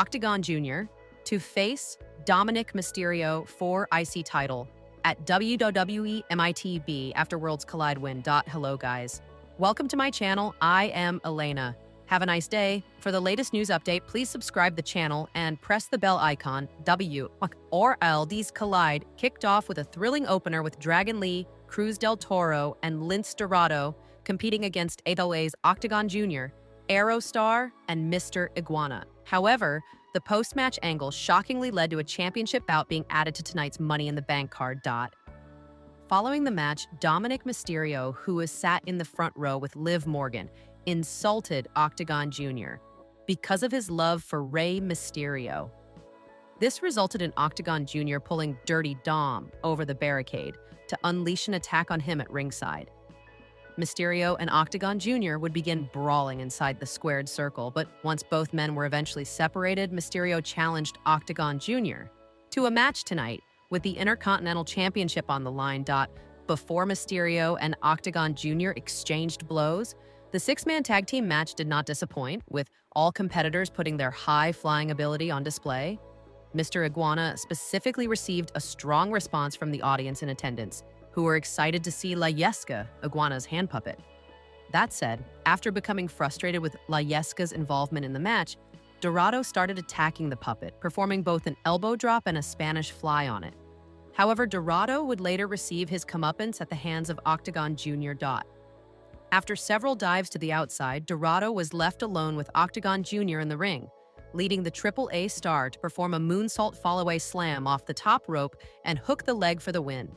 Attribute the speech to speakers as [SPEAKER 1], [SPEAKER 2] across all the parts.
[SPEAKER 1] Octagon Jr. to face Dominic Mysterio for IC title at WWE MITB after Worlds Collide win. Hello guys. Welcome to my channel. I am Elena. Have a nice day. For the latest news update, please subscribe the channel and press the bell icon. WRLD's Collide kicked off with a thrilling opener with Dragon Lee, Cruz del Toro, and Lince Dorado competing against anoa'i's Octagon Jr., Aerostar, and Mr. Iguana. However, the post-match angle shockingly led to a championship bout being added to tonight's Money in the Bank card. Following the match, Dominic Mysterio, who was sat in the front row with Liv Morgan, insulted Octagon Jr. because of his love for Rey Mysterio. This resulted in Octagon Jr. pulling Dirty Dom over the barricade to unleash an attack on him at ringside. Mysterio and Octagon Jr. would begin brawling inside the squared circle, but once both men were eventually separated, Mysterio challenged Octagon Jr. to a match tonight with the Intercontinental Championship on the line. Before Mysterio and Octagon Jr. exchanged blows, the six-man tag team match did not disappoint, with all competitors putting their high-flying ability on display. Mr. Iguana specifically received a strong response from the audience in attendance, who were excited to see La Yesca, Iguana's hand puppet. That said, after becoming frustrated with La Yesca's involvement in the match, Dorado started attacking the puppet, performing both an elbow drop and a Spanish fly on it. However, Dorado would later receive his comeuppance at the hands of Octagon Jr. After several dives to the outside, Dorado was left alone with Octagon Jr. in the ring, leading the AAA star to perform a moonsault fall-away slam off the top rope and hook the leg for the win.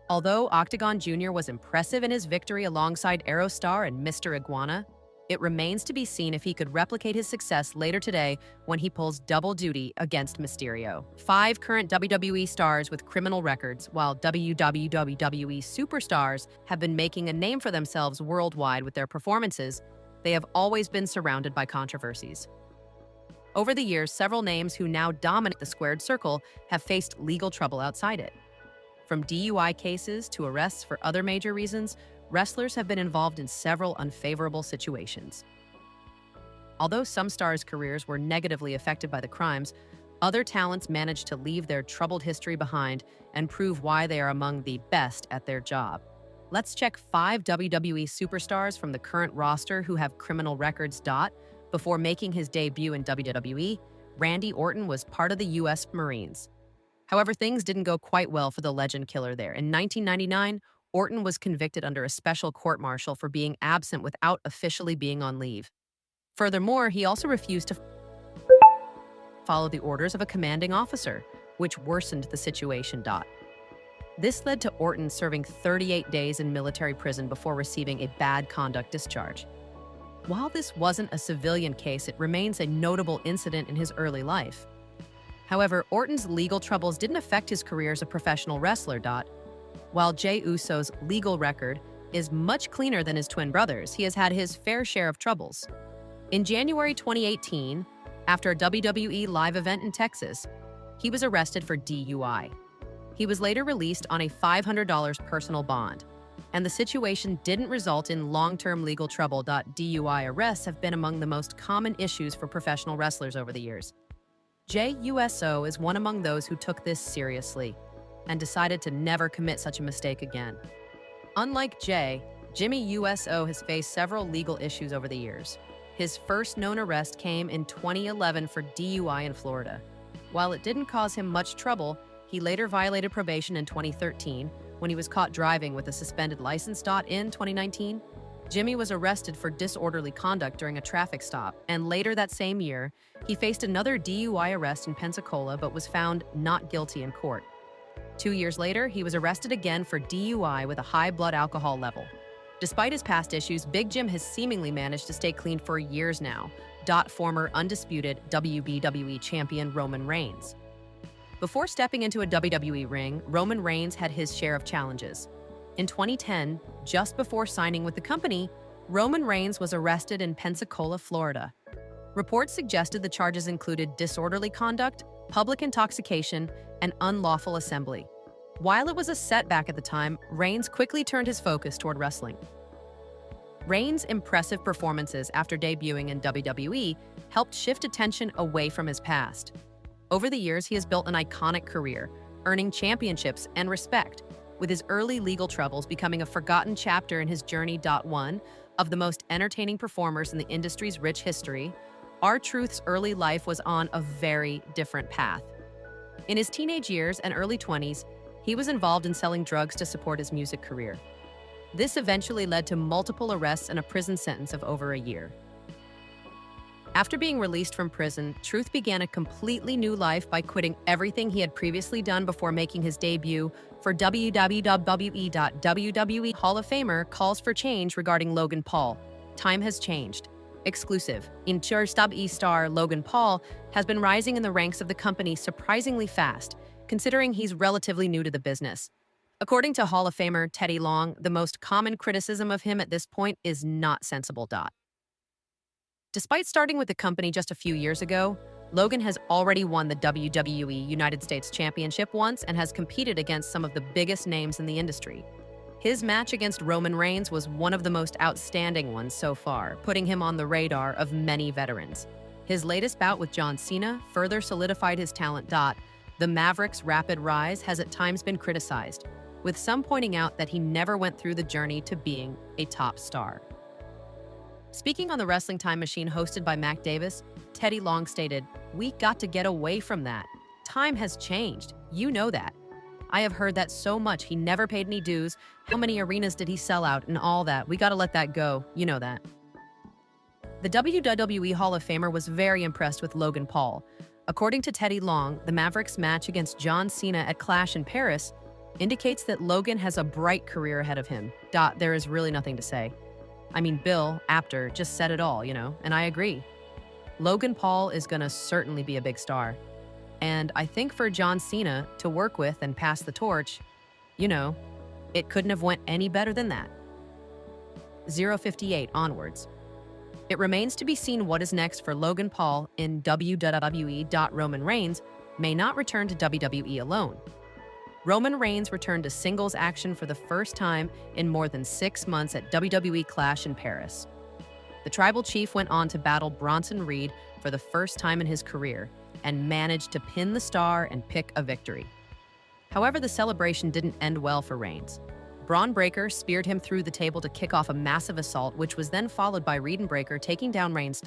[SPEAKER 1] Although Octagon Jr. was impressive in his victory alongside Aerostar and Mr. Iguana, it remains to be seen if he could replicate his success later today when he pulls double duty against Mysterio. 5 current WWE stars with criminal records, while WWE superstars have been making a name for themselves worldwide with their performances, they have always been surrounded by controversies. Over the years, several names who now dominate the squared circle have faced legal trouble outside it. From DUI cases to arrests for other major reasons, wrestlers have been involved in several unfavorable situations. Although some stars' careers were negatively affected by the crimes, other talents managed to leave their troubled history behind and prove why they are among the best at their job. Let's check 5 WWE superstars from the current roster who have criminal records. Before making his debut in WWE, Randy Orton was part of the U.S. Marines. However, things didn't go quite well for the legend killer there. In 1999, Orton was convicted under a special court-martial for being absent without officially being on leave. Furthermore, he also refused to follow the orders of a commanding officer, which worsened the situation. This led to Orton serving 38 days in military prison before receiving a bad conduct discharge. While this wasn't a civilian case, it remains a notable incident in his early life. However, Orton's legal troubles didn't affect his career as a professional wrestler. While Jey Uso's legal record is much cleaner than his twin brothers, he has had his fair share of troubles. In January 2018, after a WWE live event in Texas, he was arrested for DUI. He was later released on a $500 personal bond, and the situation didn't result in long-term legal trouble. DUI arrests have been among the most common issues for professional wrestlers over the years. Jey Uso is one among those who took this seriously and decided to never commit such a mistake again. Unlike Jey, Jimmy Uso has faced several legal issues over the years. His first known arrest came in 2011 for DUI in Florida. While it didn't cause him much trouble, he later violated probation in 2013 when he was caught driving with a suspended license. In 2019, Jimmy was arrested for disorderly conduct during a traffic stop, and later that same year, he faced another DUI arrest in Pensacola but was found not guilty in court. 2 years later, he was arrested again for DUI with a high blood alcohol level. Despite his past issues, Big Jim has seemingly managed to stay clean for years now. Former undisputed WWE champion Roman Reigns. Before stepping into a WWE ring, Roman Reigns had his share of challenges. In 2010, just before signing with the company, Roman Reigns was arrested in Pensacola, Florida. Reports suggested the charges included disorderly conduct, public intoxication, and unlawful assembly. While it was a setback at the time, Reigns quickly turned his focus toward wrestling. Reigns' impressive performances after debuting in WWE helped shift attention away from his past. Over the years, he has built an iconic career, earning championships and respect, with his early legal troubles becoming a forgotten chapter in his journey. One of the most entertaining performers in the industry's rich history, R-Truth's early life was on a very different path. In his teenage years and early 20s, he was involved in selling drugs to support his music career. This eventually led to multiple arrests and a prison sentence of over a year. After being released from prison, Truth began a completely new life by quitting everything he had previously done before making his debut for WWE. WWE Hall of Famer calls for change regarding Logan Paul. Time has changed. Exclusive. WWE star Logan Paul has been rising in the ranks of the company surprisingly fast, considering he's relatively new to the business. According to Hall of Famer Teddy Long, the most common criticism of him at this point is not sensible. Despite starting with the company just a few years ago, Logan has already won the WWE United States Championship once and has competed against some of the biggest names in the industry. His match against Roman Reigns was one of the most outstanding ones so far, putting him on the radar of many veterans. His latest bout with John Cena further solidified his talent. The Maverick's rapid rise has at times been criticized, with some pointing out that he never went through the journey to being a top star. Speaking on the Wrestling Time Machine hosted by Mac Davis, Teddy Long stated, "We got to get away from that. Time has changed. You know that. I have heard that so much. He never paid any dues. How many arenas did he sell out and all that? We got to let that go. You know that." The WWE Hall of Famer was very impressed with Logan Paul. According to Teddy Long, the Mavericks match against John Cena at Clash in Paris indicates that Logan has a bright career ahead of him. There is really nothing to say. I mean, Bill Apter just said it all, and I agree. Logan Paul is gonna certainly be a big star. And I think for John Cena to work with and pass the torch, it couldn't have went any better than that. 058 onwards. It remains to be seen what is next for Logan Paul in WWE. Roman Reigns may not return to WWE alone. Roman Reigns returned to singles action for the first time in more than 6 months at WWE Clash in Paris. The Tribal Chief went on to battle Bronson Reed for the first time in his career and managed to pin the star and pick a victory. However, the celebration didn't end well for Reigns. Braun Breaker speared him through the table to kick off a massive assault, which was then followed by Reed and Breaker taking down Reigns.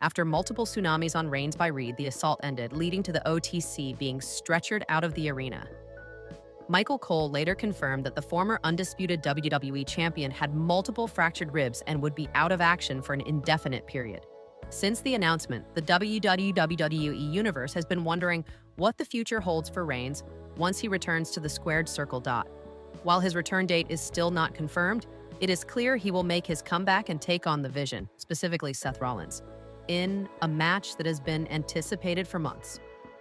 [SPEAKER 1] After multiple tsunamis on Reigns by Reed, the assault ended, leading to the OTC being stretchered out of the arena. Michael Cole later confirmed that the former undisputed WWE champion had multiple fractured ribs and would be out of action for an indefinite period. Since the announcement, the WWE Universe has been wondering what the future holds for Reigns once he returns to the squared circle. While his return date is still not confirmed, it is clear he will make his comeback and take on the Vision, specifically Seth Rollins, in a match that has been anticipated for months.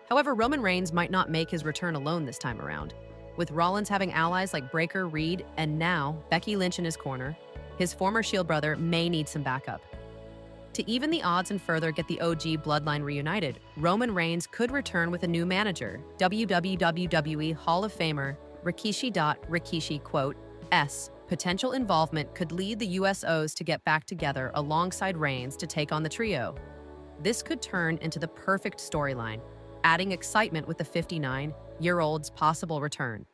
[SPEAKER 1] However, Roman Reigns might not make his return alone this time around. With Rollins having allies like Breaker, Reed, and now Becky Lynch in his corner, his former Shield brother may need some backup. To even the odds and further get the OG bloodline reunited, Roman Reigns could return with a new manager, WWE Hall of Famer Rikishi. Rikishi, quote, "S. Potential involvement could lead the USOs to get back together alongside Reigns to take on the trio. This could turn into the perfect storyline, adding excitement with the 59-year-old's possible return.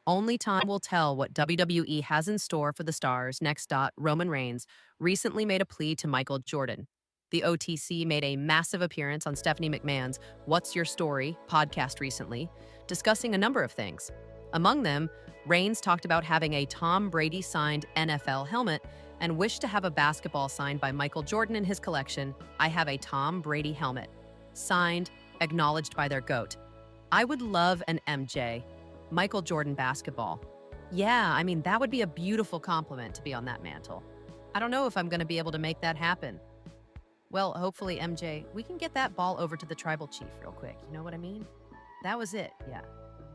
[SPEAKER 1] Only time will tell what WWE has in store for the stars next. Roman Reigns recently made a plea to Michael Jordan. The OTC made a massive appearance on Stephanie McMahon's What's Your Story podcast recently, discussing a number of things. Among them, Reigns talked about having a Tom Brady-signed NFL helmet and wished to have a basketball signed by Michael Jordan in his collection. I have a Tom Brady helmet. Signed, acknowledged by their GOAT. I would love an MJ, Michael Jordan basketball. Yeah, I mean, that would be a beautiful compliment to be on that mantle. I don't know if I'm going to be able to make that happen. Well, hopefully, MJ, we can get that ball over to the Tribal Chief real quick. You know what I mean? That was it, yeah.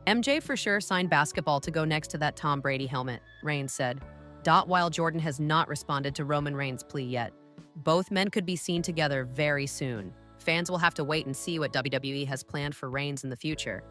[SPEAKER 1] MJ for sure signed basketball to go next to that Tom Brady helmet, Reigns said. While Jordan has not responded to Roman Reigns' plea yet, both men could be seen together very soon. Fans will have to wait and see what WWE has planned for Reigns in the future.